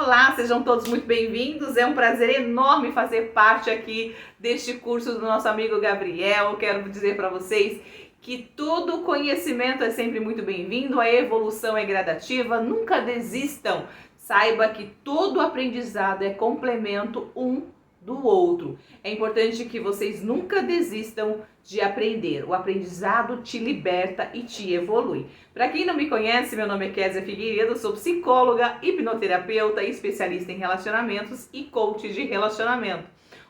Olá, sejam todos muito bem-vindos. É um prazer enorme fazer parte aqui deste curso do nosso amigo Gabriel. Quero dizer para vocês que todo conhecimento é sempre muito bem-vindo, a evolução é gradativa, nunca desistam. Saiba que todo aprendizado é complemento do outro. É importante que vocês nunca desistam de aprender. O aprendizado te liberta e te evolui. Para quem não me conhece, meu nome é Kézia Figueiredo, sou psicóloga, hipnoterapeuta, especialista em relacionamentos e coach de relacionamento.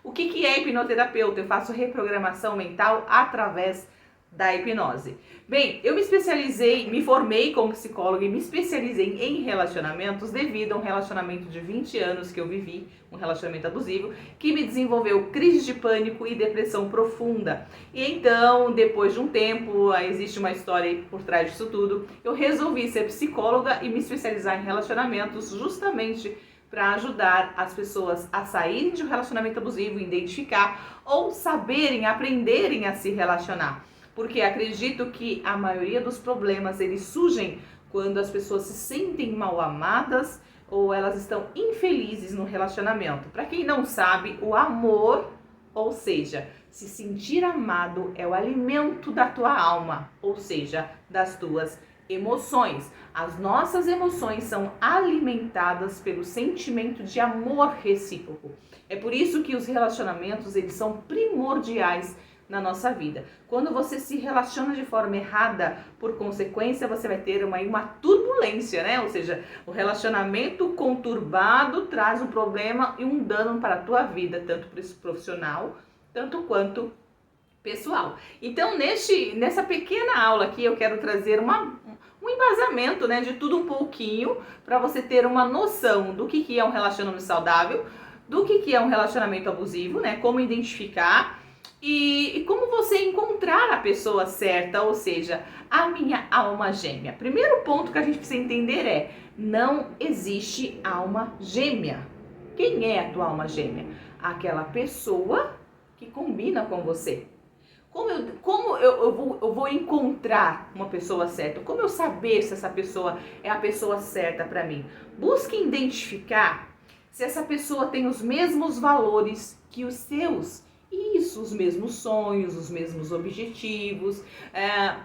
O que é hipnoterapeuta? Eu faço reprogramação mental através da hipnose. Bem, eu me formei como psicóloga e me especializei em relacionamentos devido a um relacionamento de 20 anos que eu vivi, um relacionamento abusivo, que me desenvolveu crise de pânico e depressão profunda. E então, depois de um tempo, existe uma história por trás disso tudo, eu resolvi ser psicóloga e me especializar em relacionamentos justamente para ajudar as pessoas a saírem de um relacionamento abusivo, identificar ou saberem, aprenderem a se relacionar. Porque acredito que a maioria dos problemas eles surgem quando as pessoas se sentem mal amadas ou elas estão infelizes no relacionamento. Para quem não sabe, o amor, ou seja, se sentir amado é o alimento da tua alma, ou seja, das tuas emoções. As nossas emoções são alimentadas pelo sentimento de amor recíproco. É por isso que os relacionamentos eles são primordiais na nossa vida. Quando você se relaciona de forma errada, por consequência, você vai ter uma turbulência, né? Ou seja, o relacionamento conturbado traz um problema e um dano para a tua vida, tanto profissional, tanto quanto pessoal. Então, nessa pequena aula aqui, eu quero trazer um embasamento, né, de tudo um pouquinho, para você ter uma noção do que é um relacionamento saudável, do que é um relacionamento abusivo, né? Como identificar e como você encontrar a pessoa certa, ou seja, a minha alma gêmea. Primeiro ponto que a gente precisa entender é: não existe alma gêmea. Quem é a tua alma gêmea? Aquela pessoa que combina com você. Como eu vou encontrar uma pessoa certa? Como eu saber se essa pessoa é a pessoa certa para mim? Busque identificar se essa pessoa tem os mesmos valores que os seus. Isso, os mesmos sonhos, os mesmos objetivos.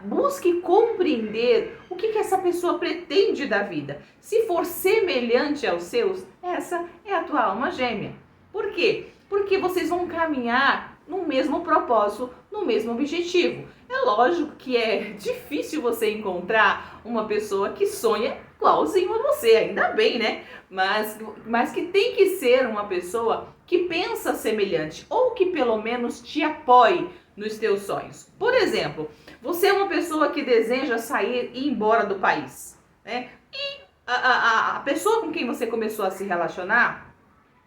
Busque compreender o que essa pessoa pretende da vida. Se for semelhante aos seus, essa é a tua alma gêmea. Por quê? Porque vocês vão caminhar no mesmo propósito, no mesmo objetivo. É lógico que é difícil você encontrar uma pessoa que sonha igualzinho a você, ainda bem, né? Mas que tem que ser uma pessoa que pensa semelhante ou que pelo menos te apoie nos teus sonhos. Por exemplo, você é uma pessoa que deseja sair e ir embora do país, né? E a pessoa com quem você começou a se relacionar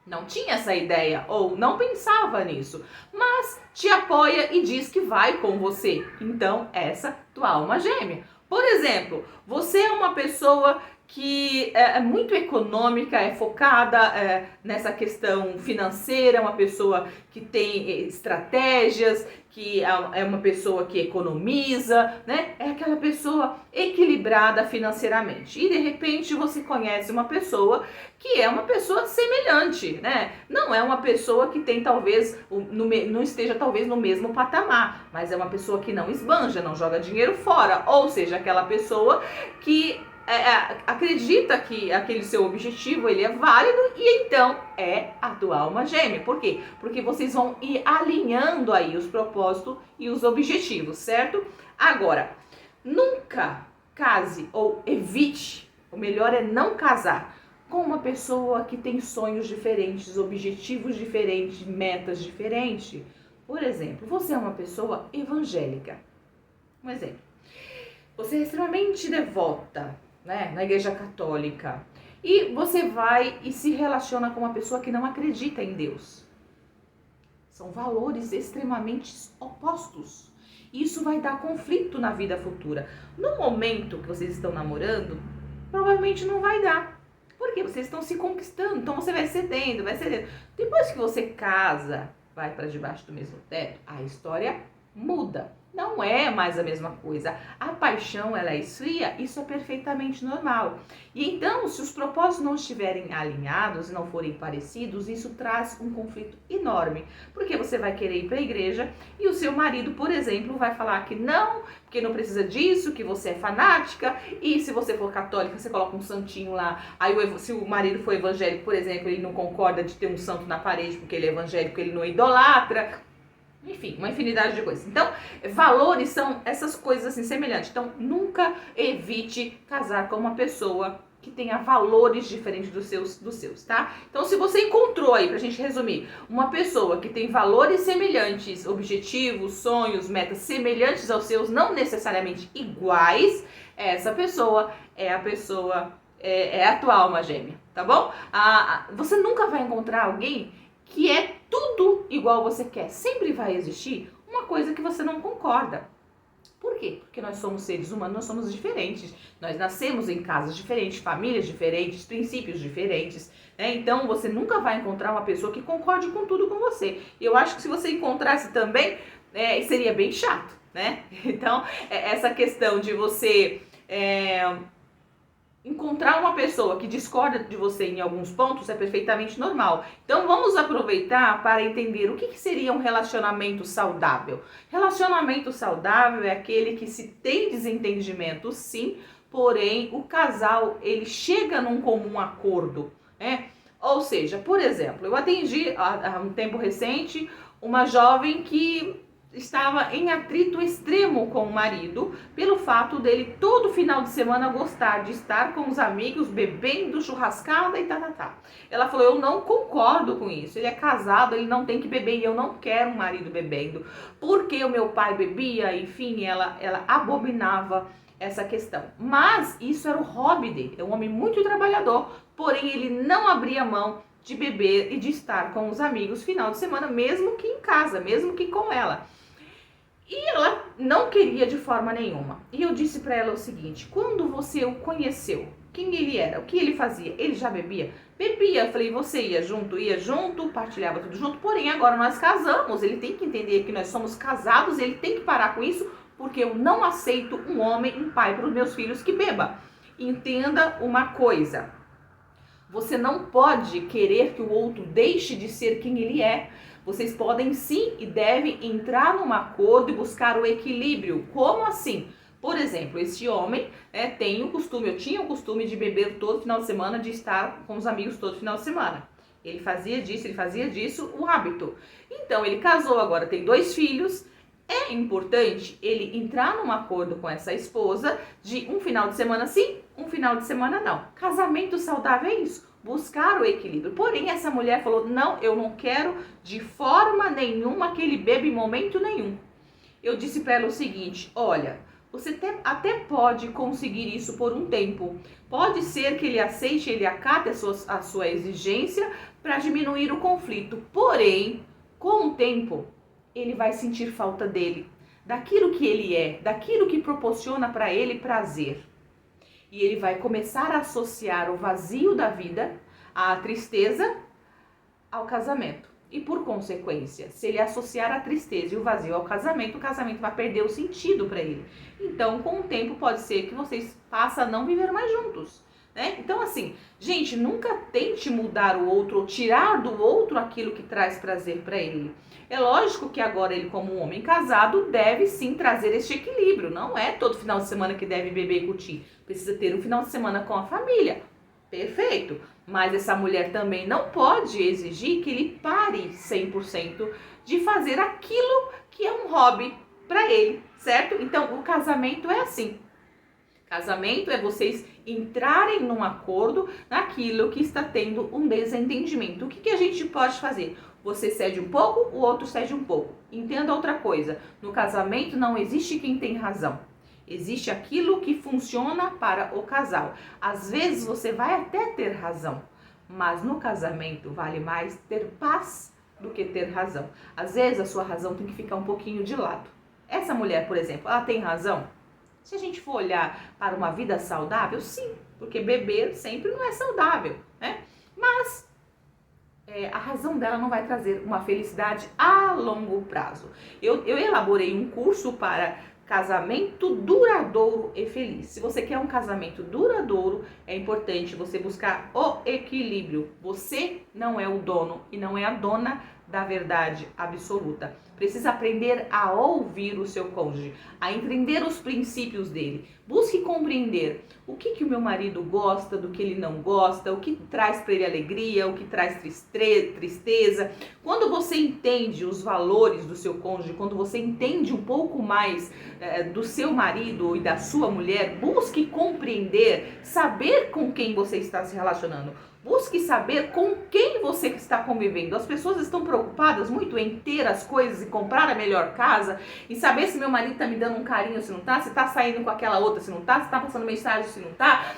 não tinha essa ideia ou não pensava nisso, mas te apoia e diz que vai com você. Então, essa tua alma gêmea. Por exemplo, você é uma pessoa que é muito econômica, é focada nessa questão financeira, é uma pessoa que tem estratégias, que é uma pessoa que economiza, né? É aquela pessoa equilibrada financeiramente. E de repente você conhece uma pessoa que é uma pessoa semelhante, né? Não é uma pessoa que tem talvez, não esteja talvez no mesmo patamar, mas é uma pessoa que não esbanja, não joga dinheiro fora, ou seja, aquela pessoa que acredita que aquele seu objetivo ele é válido e então é a tua alma gêmea. Por quê? Porque vocês vão ir alinhando aí os propósitos e os objetivos, certo? Agora, nunca case ou evite, o melhor é não casar com uma pessoa que tem sonhos diferentes, objetivos diferentes, metas diferentes. Por exemplo, você é uma pessoa evangélica. Um exemplo. Você é extremamente devota, né, na igreja católica, e você vai e se relaciona com uma pessoa que não acredita em Deus. São valores extremamente opostos. Isso vai dar conflito na vida futura. No momento que vocês estão namorando, provavelmente não vai dar. Porque vocês estão se conquistando, então você vai cedendo, vai cedendo. Depois que você casa, vai para debaixo do mesmo teto, a história muda. não é mais a mesma coisa. A paixão, ela esfria, isso é perfeitamente normal. E então, se os propósitos não estiverem alinhados e não forem parecidos, isso traz um conflito enorme. Porque você vai querer ir para a igreja e o seu marido, por exemplo, vai falar que não, porque não precisa disso, que você é fanática, e se você for católica, você coloca um santinho lá. Aí se o marido for evangélico, por exemplo, ele não concorda de ter um santo na parede porque ele é evangélico, ele não idolatra. Enfim, uma infinidade de coisas. Então, valores são essas coisas assim semelhantes. Então, nunca evite casar com uma pessoa que tenha valores diferentes dos seus, tá? Então, se você encontrou aí, pra gente resumir, uma pessoa que tem valores semelhantes, objetivos, sonhos, metas semelhantes aos seus, não necessariamente iguais, essa pessoa é a pessoa, é a tua alma gêmea, tá bom? Você nunca vai encontrar alguém que é tudo igual você quer. Sempre vai existir uma coisa que você não concorda. Por quê? Porque nós somos seres humanos, nós somos diferentes. Nós nascemos em casas diferentes, famílias diferentes, princípios diferentes, né? Então você nunca vai encontrar uma pessoa que concorde com tudo com você. E eu acho que se você encontrasse também, seria bem chato, né? Então, essa questão de você encontrar uma pessoa que discorda de você em alguns pontos é perfeitamente normal. Então vamos aproveitar para entender o que seria um relacionamento saudável. Relacionamento saudável é aquele que se tem desentendimento, sim, porém o casal ele chega num comum acordo, né? Ou seja, por exemplo, eu atendi há um tempo recente uma jovem que estava em atrito extremo com o marido pelo fato dele todo final de semana gostar de estar com os amigos bebendo churrascada e tá. Ela falou, eu não concordo com isso, ele é casado, ele não tem que beber e eu não quero um marido bebendo, porque o meu pai bebia, enfim, ela abominava essa questão. Mas isso era o hobby dele, é um homem muito trabalhador, porém ele não abria mão de beber e de estar com os amigos final de semana, mesmo que em casa, mesmo que com ela. E ela não queria de forma nenhuma. E eu disse pra ela o seguinte, quando você o conheceu, quem ele era, o que ele fazia? Ele já bebia? Bebia. Eu falei, você ia junto, partilhava tudo junto, porém agora nós casamos, ele tem que entender que nós somos casados, ele tem que parar com isso, porque eu não aceito um homem, um pai para os meus filhos que beba. Entenda uma coisa, você não pode querer que o outro deixe de ser quem ele é. Vocês podem sim e devem entrar num acordo e buscar o equilíbrio. Como assim? Por exemplo, esse homem eu tinha o costume de beber todo final de semana, de estar com os amigos todo final de semana. Ele fazia disso o hábito. Então, ele casou, agora tem 2 filhos. É importante ele entrar num acordo com essa esposa de um final de semana sim, um final de semana não. Casamento saudável é isso, buscar o equilíbrio. Porém, essa mulher falou, não, eu não quero de forma nenhuma que ele beba em momento nenhum. Eu disse para ela o seguinte, olha, você até pode conseguir isso por um tempo. Pode ser que ele aceite, ele acate a sua exigência para diminuir o conflito. Porém, com o tempo, ele vai sentir falta dele, daquilo que ele é, daquilo que proporciona para ele prazer. E ele vai começar a associar o vazio da vida, a tristeza, ao casamento. E por consequência, se ele associar a tristeza e o vazio ao casamento, o casamento vai perder o sentido para ele. Então, com o tempo, pode ser que vocês passem a não viver mais juntos, né? Então, assim, gente, nunca tente mudar o outro ou tirar do outro aquilo que traz prazer para ele. É lógico que agora ele, como um homem casado, deve sim trazer este equilíbrio. Não é todo final de semana que deve beber e curtir. Precisa ter um final de semana com a família. Perfeito. Mas essa mulher também não pode exigir que ele pare 100% de fazer aquilo que é um hobby para ele, certo? Então, o casamento é assim. Casamento é vocês entrarem num acordo naquilo que está tendo um desentendimento. O que a gente pode fazer? Você cede um pouco, o outro cede um pouco. Entenda outra coisa, no casamento não existe quem tem razão. Existe aquilo que funciona para o casal. Às vezes você vai até ter razão, mas no casamento vale mais ter paz do que ter razão. Às vezes a sua razão tem que ficar um pouquinho de lado. Essa mulher, por exemplo, ela tem razão? Se a gente for olhar para uma vida saudável, sim, porque beber sempre não é saudável, né? Mas a razão dela não vai trazer uma felicidade a longo prazo. Eu elaborei um curso para casamento duradouro e feliz. Se você quer um casamento duradouro, é importante você buscar o equilíbrio. Você não é o dono e não é a dona da verdade absoluta. Precisa aprender a ouvir o seu cônjuge, a entender os princípios dele. Busque compreender o que o meu marido gosta, do que ele não gosta, o que traz para ele alegria, o que traz tristeza. Quando você entende os valores do seu cônjuge, quando você entende um pouco mais do seu marido e da sua mulher, busque compreender, saber com quem você está se relacionando. Busque saber com quem você está convivendo. As pessoas estão preocupadas muito em ter as coisas e comprar a melhor casa, e saber se meu marido está me dando um carinho, se não está, se está saindo com aquela outra, se não está, se está passando mensagem, se não está.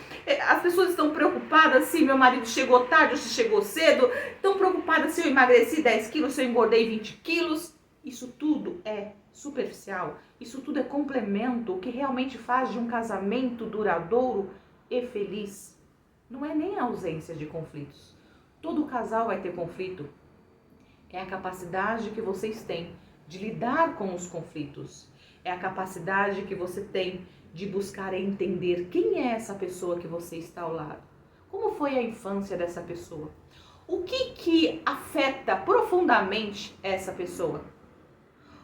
As pessoas estão preocupadas se meu marido chegou tarde ou se chegou cedo, estão preocupadas se eu emagreci 10 quilos, se eu engordei 20 quilos. Isso tudo é superficial, isso tudo é complemento. O que realmente faz de um casamento duradouro e feliz não é nem a ausência de conflitos. Todo casal vai ter conflito. É a capacidade que vocês têm de lidar com os conflitos. É a capacidade que você tem de buscar entender quem é essa pessoa que você está ao lado. Como foi a infância dessa pessoa? O que afeta profundamente essa pessoa?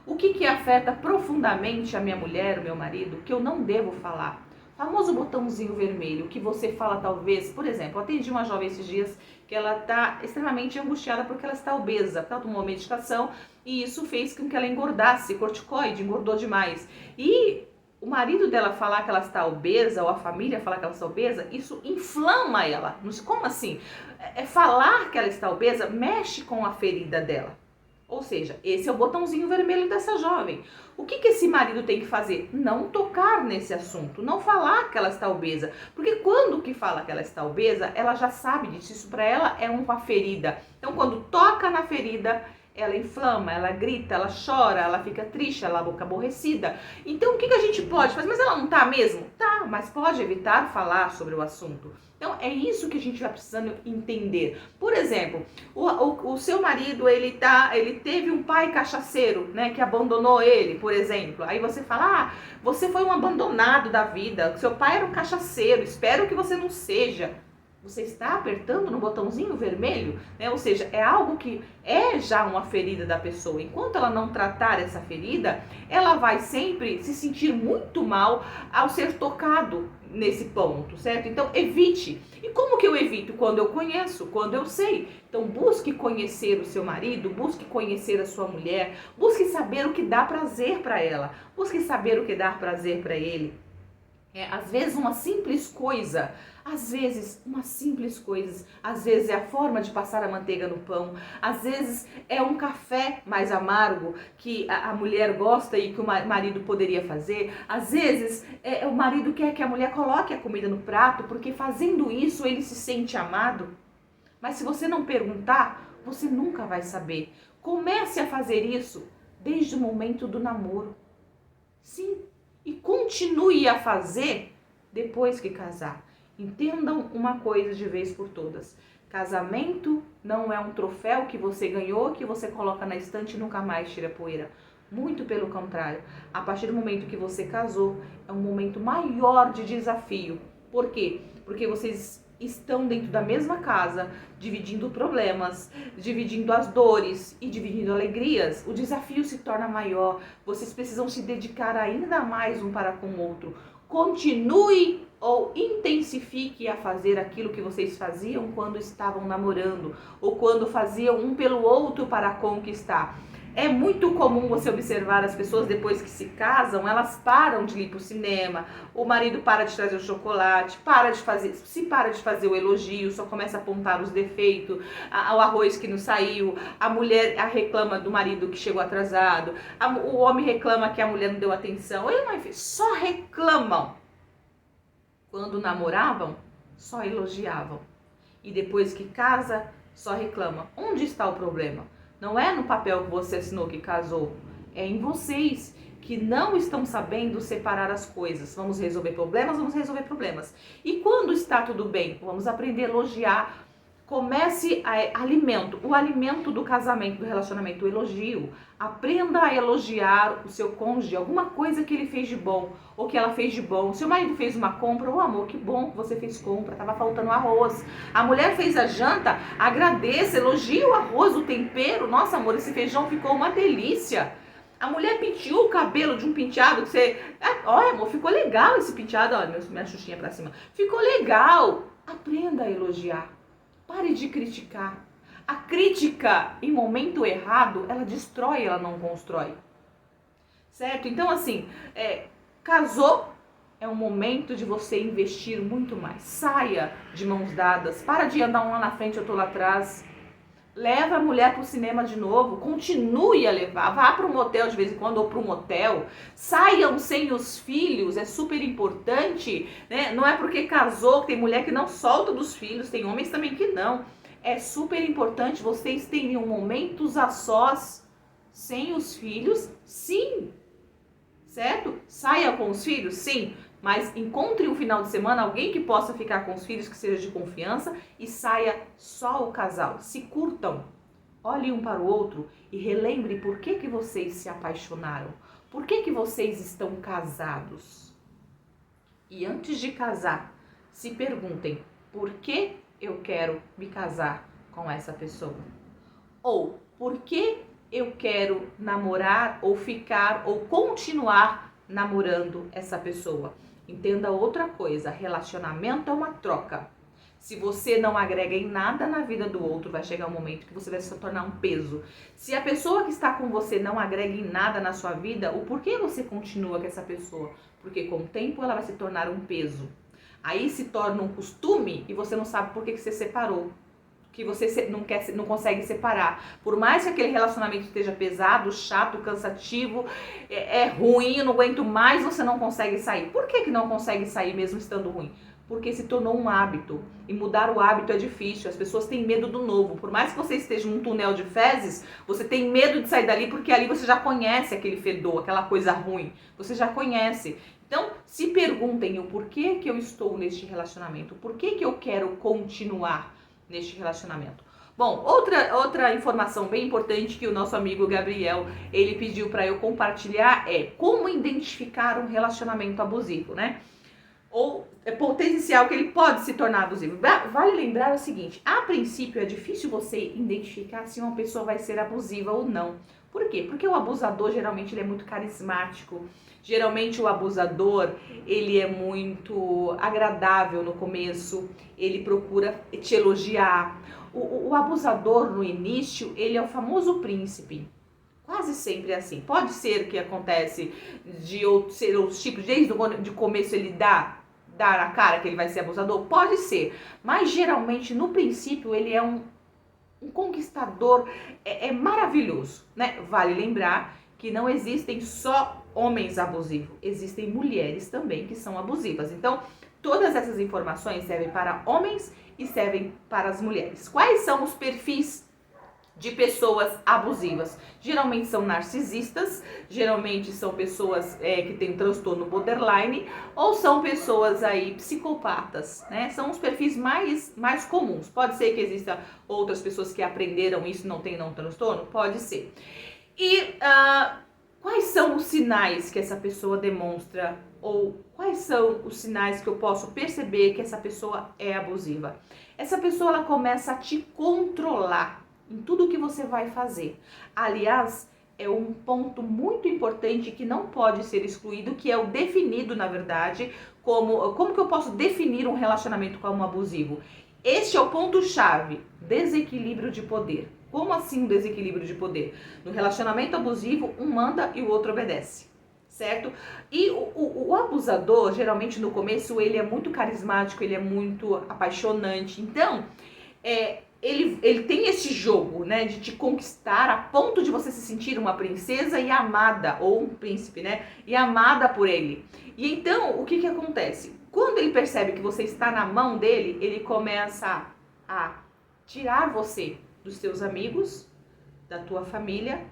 O que afeta profundamente a minha mulher, o meu marido, que eu não devo falar? Famoso botãozinho vermelho, que você fala talvez, por exemplo, eu atendi uma jovem esses dias que ela está extremamente angustiada porque ela está obesa, porque ela tomou medicação e isso fez com que ela engordasse, corticoide, engordou demais. E o marido dela falar que ela está obesa, ou a família falar que ela está obesa, isso inflama ela. Como assim? Falar que ela está obesa mexe com a ferida dela. Ou seja, esse é o botãozinho vermelho dessa jovem. O que esse marido tem que fazer? Não tocar nesse assunto, não falar que ela está obesa. Porque quando que fala que ela está obesa, ela já sabe disso, isso para ela é uma ferida. Então quando toca na ferida, ela inflama, ela grita, ela chora, ela fica triste, ela fica aborrecida. Então o que a gente pode fazer? Mas ela não tá mesmo? Tá, mas pode evitar falar sobre o assunto. Então é isso que a gente vai precisando entender. Por exemplo, o seu marido, ele teve um pai cachaceiro, né, que abandonou ele, por exemplo. Aí você fala, você foi um abandonado da vida, seu pai era um cachaceiro, espero que você não seja. Você está apertando no botãozinho vermelho, né? Ou seja, é algo que é já uma ferida da pessoa. Enquanto ela não tratar essa ferida, ela vai sempre se sentir muito mal ao ser tocado nesse ponto, certo? Então, evite. E como que eu evito? Quando eu conheço, quando eu sei. Então, busque conhecer o seu marido, busque conhecer a sua mulher, busque saber o que dá prazer para ela, busque saber o que dá prazer para ele. Às vezes uma simples coisa, às vezes é a forma de passar a manteiga no pão, às vezes é um café mais amargo que a mulher gosta e que o marido poderia fazer, às vezes o marido quer que a mulher coloque a comida no prato, porque fazendo isso ele se sente amado. Mas se você não perguntar, você nunca vai saber. Comece a fazer isso desde o momento do namoro. Sim. E continue a fazer depois que casar. Entendam uma coisa de vez por todas. Casamento não é um troféu que você ganhou, que você coloca na estante e nunca mais tira poeira. Muito pelo contrário. A partir do momento que você casou, é um momento maior de desafio. Por quê? Porque vocês estão dentro da mesma casa, dividindo problemas, dividindo as dores e dividindo alegrias. O desafio se torna maior, vocês precisam se dedicar ainda mais um para com o outro. Continue ou intensifique a fazer aquilo que vocês faziam quando estavam namorando, ou quando faziam um pelo outro para conquistar. É muito comum você observar as pessoas depois que se casam, elas param de ir para o cinema, o marido para de trazer o chocolate, para de fazer o elogio, só começa a apontar os defeitos, o arroz que não saiu, a mulher reclama do marido que chegou atrasado, o homem reclama que a mulher não deu atenção, só reclamam. Quando namoravam, só elogiavam. E depois que casa, só reclama. Onde está o problema? Não é no papel que você assinou que casou, é em vocês que não estão sabendo separar as coisas. Vamos resolver problemas. E quando está tudo bem, vamos aprender a elogiar Comece alimento, o alimento do casamento, do relacionamento, o elogio. Aprenda a elogiar o seu cônjuge, alguma coisa que ele fez de bom, ou que ela fez de bom. Seu marido fez uma compra, ô amor, que bom que você fez compra, tava faltando arroz. A mulher fez a janta, agradeça, elogie o arroz, o tempero. Nossa amor, esse feijão ficou uma delícia. A mulher penteou o cabelo de um penteado que você... Olha amor, ficou legal esse penteado, olha minha xuxinha pra cima. Ficou legal. Aprenda a elogiar. Pare de criticar. A crítica em momento errado, ela destrói, ela não constrói. Certo? Então, assim, casou, é um momento de você investir muito mais. Saia de mãos dadas. Para de andar um lá na frente, eu tô lá atrás. Leva a mulher pro cinema de novo. Continue a levar. Vá para um motel de vez em quando ou para um motel. Saiam sem os filhos. É super importante, né? Não é porque casou que tem mulher que não solta dos filhos. Tem homens também que não. É super importante vocês terem momentos a sós sem os filhos. Sim. Certo? Saia com os filhos? Sim. Mas encontre um final de semana alguém que possa ficar com os filhos, que seja de confiança, e saia só o casal. Se curtam, olhem um para o outro e relembre por que vocês se apaixonaram. Por que vocês estão casados? E antes de casar, se perguntem, por que eu quero me casar com essa pessoa? Ou, por que eu quero namorar ou ficar ou continuar namorando essa pessoa? Entenda outra coisa, relacionamento é uma troca. Se você não agrega em nada na vida do outro, vai chegar um momento que você vai se tornar um peso. Se a pessoa que está com você não agrega em nada na sua vida, o porquê você continua com essa pessoa? Porque com o tempo ela vai se tornar um peso. Aí se torna um costume e você não sabe por que você separou. Que você não consegue separar. Por mais que aquele relacionamento esteja pesado, chato, cansativo, é ruim, eu não aguento mais, você não consegue sair. Por que não consegue sair mesmo estando ruim? Porque se tornou um hábito. E mudar o hábito é difícil. As pessoas têm medo do novo. Por mais que você esteja num túnel de fezes, você tem medo de sair dali porque ali você já conhece aquele fedor, aquela coisa ruim. Você já conhece. Então, se perguntem o porquê que eu estou neste relacionamento. Por que eu quero continuar neste relacionamento. Bom, outra informação bem importante que o nosso amigo Gabriel, ele pediu para eu compartilhar é como identificar um relacionamento abusivo, né? Ou é potencial que ele pode se tornar abusivo. Vale lembrar o seguinte, a princípio é difícil você identificar se uma pessoa vai ser abusiva ou não. Por quê? Porque o abusador geralmente ele é muito carismático. Geralmente o abusador, ele é muito agradável no começo, ele procura te elogiar. O abusador no início, ele é o famoso príncipe. Quase sempre é assim. Pode ser que acontece de ser outros tipos, desde o começo ele dar a cara que ele vai ser abusador? Pode ser. Mas geralmente no princípio ele é um conquistador, é maravilhoso, né? Vale lembrar que não existem só homens abusivos, existem mulheres também que são abusivas. Então, todas essas informações servem para homens e servem para as mulheres. Quais são os perfis de pessoas abusivas? Geralmente são narcisistas, geralmente são pessoas que têm transtorno borderline ou são pessoas aí psicopatas, né? São os perfis mais comuns. Pode ser que existam outras pessoas que aprenderam isso e não tenham transtorno? Pode ser. E quais são os sinais que essa pessoa demonstra? Ou quais são os sinais que eu posso perceber que essa pessoa é abusiva? Essa pessoa ela começa a te controlar em tudo que você vai fazer. Aliás, é um ponto muito importante que não pode ser excluído, que é o definido, na verdade, como que eu posso definir um relacionamento como abusivo? Este é o ponto-chave, desequilíbrio de poder. Como assim um desequilíbrio de poder? No relacionamento abusivo, um manda e o outro obedece, certo? E o abusador, geralmente no começo, ele é muito carismático, ele é muito apaixonante. Então, ele tem esse jogo, né, de te conquistar a ponto de você se sentir uma princesa e amada, ou um príncipe, né, e amada por ele. E então, o que acontece? Quando ele percebe que você está na mão dele, ele começa a tirar você dos seus amigos, da tua família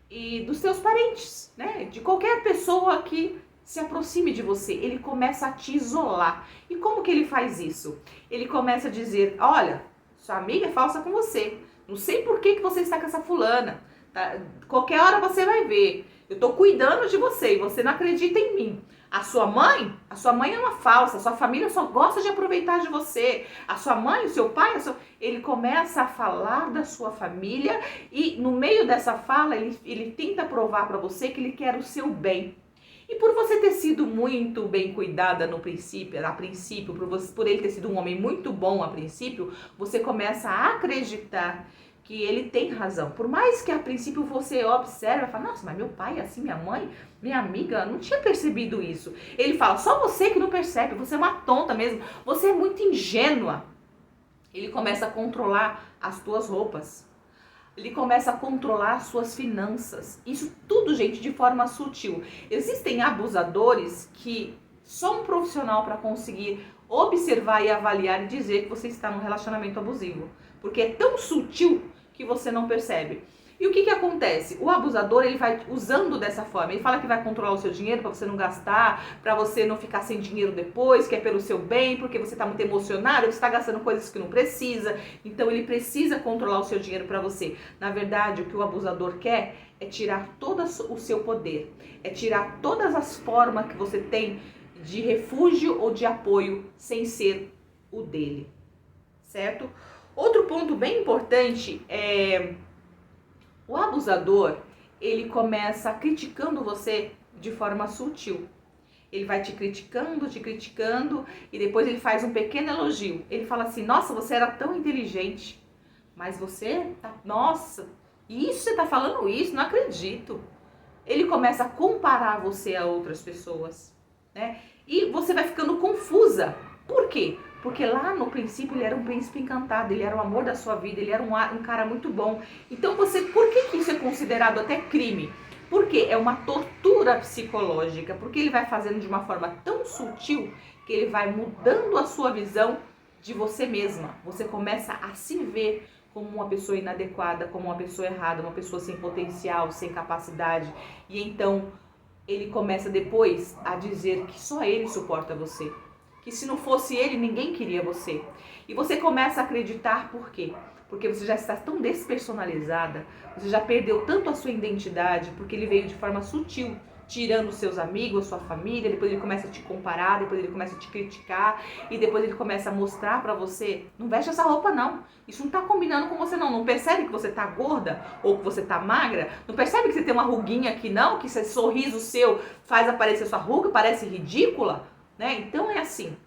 e dos seus parentes, né? De qualquer pessoa que se aproxime de você. Ele começa a te isolar. E como que ele faz isso? Ele começa a dizer, olha, Sua amiga é falsa com você. Não sei por que você está com essa fulana. Tá? Qualquer hora você vai ver. Eu tô cuidando de você e você não acredita em mim. A sua mãe é uma falsa. A sua família só gosta de aproveitar de você. A sua mãe, o seu pai, ele começa a falar da sua família e no meio dessa fala ele tenta provar para você que ele quer o seu bem. E por você ter sido muito bem cuidada no princípio, a princípio, por ele ter sido um homem muito bom a princípio, você começa a acreditar que ele tem razão. Por mais que a princípio você observe e fala, nossa, mas meu pai é assim, minha mãe, minha amiga, não tinha percebido isso. Ele fala, só você que não percebe, você é uma tonta mesmo, você é muito ingênua. Ele começa a controlar as tuas roupas. Ele começa a controlar as suas finanças. Isso tudo, gente, de forma sutil. Existem abusadores que só um profissional para conseguir observar e avaliar e dizer que você está num relacionamento abusivo. Porque é tão sutil que você não percebe. E o que acontece? O abusador, ele vai usando dessa forma. Ele fala que vai controlar o seu dinheiro para você não gastar, para você não ficar sem dinheiro depois, que é pelo seu bem, porque você está muito emocionado, você está gastando coisas que não precisa. Então ele precisa controlar o seu dinheiro para você. Na verdade, o que o abusador quer é tirar todo o seu poder. É tirar todas as formas que você tem de refúgio ou de apoio sem ser o dele. Certo? Outro ponto bem importante é... O abusador, ele começa criticando você de forma sutil. Ele vai te criticando e depois ele faz um pequeno elogio. Ele fala assim, nossa, você era tão inteligente, mas você tá, nossa, isso você tá falando isso, não acredito. Ele começa a comparar você a outras pessoas, né? E você vai ficando confusa. Por quê? Porque lá no princípio ele era um príncipe encantado, ele era o amor da sua vida, ele era um cara muito bom. Então por que isso é considerado até crime? Porque é uma tortura psicológica, porque ele vai fazendo de uma forma tão sutil que ele vai mudando a sua visão de você mesma. Você começa a se ver como uma pessoa inadequada, como uma pessoa errada, uma pessoa sem potencial, sem capacidade. E então ele começa depois a dizer que só ele suporta você. Que se não fosse ele, ninguém queria você. E você começa a acreditar por quê? Porque você já está tão despersonalizada, você já perdeu tanto a sua identidade, porque ele veio de forma sutil, tirando os seus amigos, a sua família, depois ele começa a te comparar, depois ele começa a te criticar, e depois ele começa a mostrar pra você, não veste essa roupa não, isso não tá combinando com você não percebe que você tá gorda, ou que você tá magra, não percebe que você tem uma ruguinha aqui não, que esse sorriso seu faz aparecer sua ruga, parece ridícula? Né? Então é assim,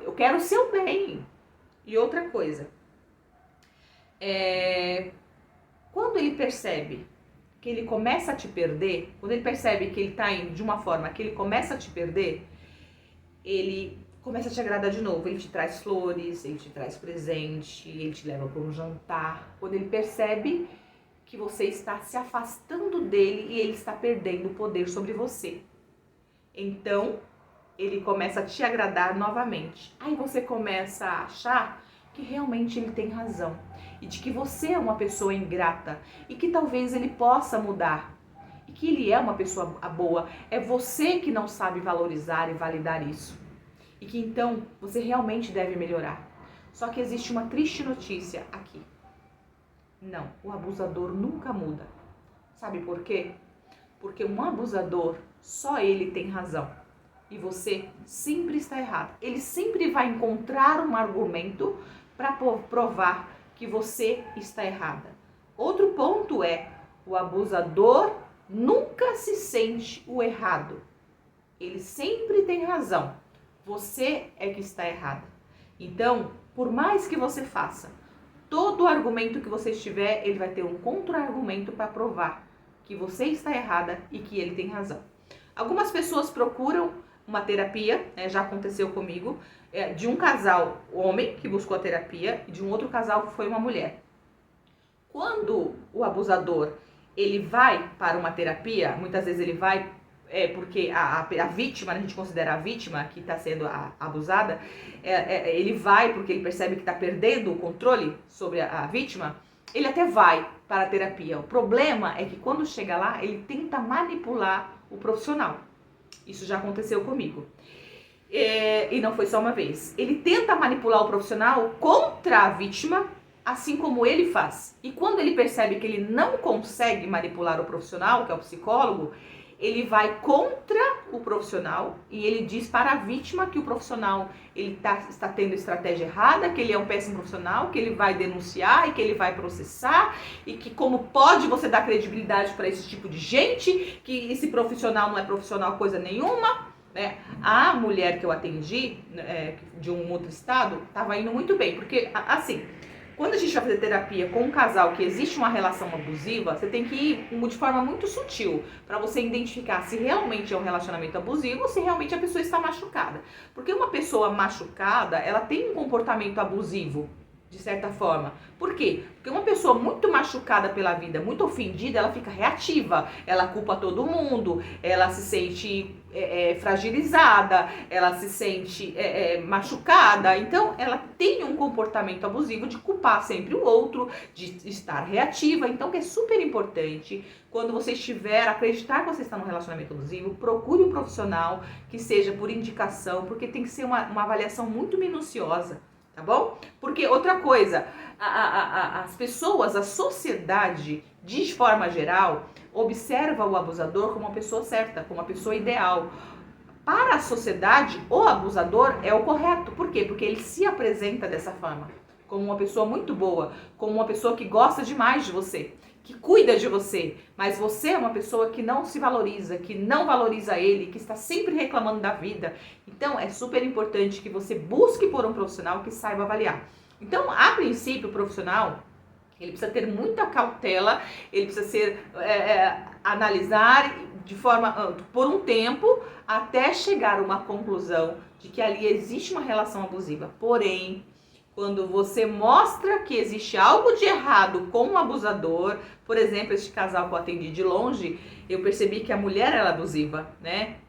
eu quero o seu bem. E outra coisa, quando ele percebe que ele começa a te perder, quando ele percebe que ele está indo de uma forma que ele começa a te perder, ele começa a te agradar de novo. Ele te traz flores, ele te traz presente, ele te leva para um jantar. Quando ele percebe que você está se afastando dele e ele está perdendo o poder sobre você. Então ele começa a te agradar novamente. Aí você começa a achar que realmente ele tem razão. E de que você é uma pessoa ingrata. E que talvez ele possa mudar. E que ele é uma pessoa boa. É você que não sabe valorizar e validar isso. E que então você realmente deve melhorar. Só que existe uma triste notícia aqui. Não, o abusador nunca muda. Sabe por quê? Porque um abusador, só ele tem razão. E você sempre está errado. Ele sempre vai encontrar um argumento para provar que você está errada. Outro ponto é, o abusador nunca se sente o errado. Ele sempre tem razão. Você é que está errada. Então, por mais que você faça, todo argumento que você tiver, ele vai ter um contra-argumento para provar que você está errada e que ele tem razão. Algumas pessoas procuram uma terapia, já aconteceu comigo, de um casal homem que buscou a terapia e de um outro casal que foi uma mulher. Quando o abusador ele vai para uma terapia, muitas vezes ele vai porque a vítima, a gente considera a vítima que está sendo abusada, ele vai porque ele percebe que está perdendo o controle sobre a vítima, ele até vai para a terapia. O problema é que quando chega lá, ele tenta manipular o profissional. Isso já aconteceu comigo. E não foi só uma vez. Ele tenta manipular o profissional contra a vítima, assim como ele faz. E quando ele percebe que ele não consegue manipular o profissional, que é o psicólogo, ele vai contra o profissional e ele diz para a vítima que o profissional está tendo estratégia errada, que ele é um péssimo profissional, que ele vai denunciar e que ele vai processar e que como pode você dar credibilidade para esse tipo de gente, que esse profissional não é profissional coisa nenhuma, né? A mulher que eu atendi, de um outro estado, estava indo muito bem, porque assim, quando a gente vai fazer terapia com um casal que existe uma relação abusiva, você tem que ir de forma muito sutil para você identificar se realmente é um relacionamento abusivo ou se realmente a pessoa está machucada. Porque uma pessoa machucada, ela tem um comportamento abusivo, de certa forma. Por quê? Porque uma pessoa muito machucada pela vida, muito ofendida, ela fica reativa, ela culpa todo mundo, ela se sente fragilizada, ela se sente machucada. Então, ela tem um comportamento abusivo de culpar sempre o outro, de estar reativa. Então, que é super importante, quando você estiver, acreditar que você está num relacionamento abusivo, procure um profissional que seja por indicação, porque tem que ser uma avaliação muito minuciosa. Tá bom? Porque outra coisa, as pessoas, a sociedade, de forma geral, observa o abusador como uma pessoa certa, como uma pessoa ideal. Para a sociedade, o abusador é o correto. Por quê? Porque ele se apresenta dessa forma, como uma pessoa muito boa, como uma pessoa que gosta demais de você, que cuida de você, mas você é uma pessoa que não se valoriza, que não valoriza ele, que está sempre reclamando da vida. Então, é super importante que você busque por um profissional que saiba avaliar. Então, a princípio, o profissional, ele precisa ter muita cautela, ele precisa analisar de forma, por um tempo, até chegar a uma conclusão de que ali existe uma relação abusiva. Porém, quando você mostra que existe algo de errado com o abusador, por exemplo, este casal que eu atendi de longe, eu percebi que a mulher era abusiva, né?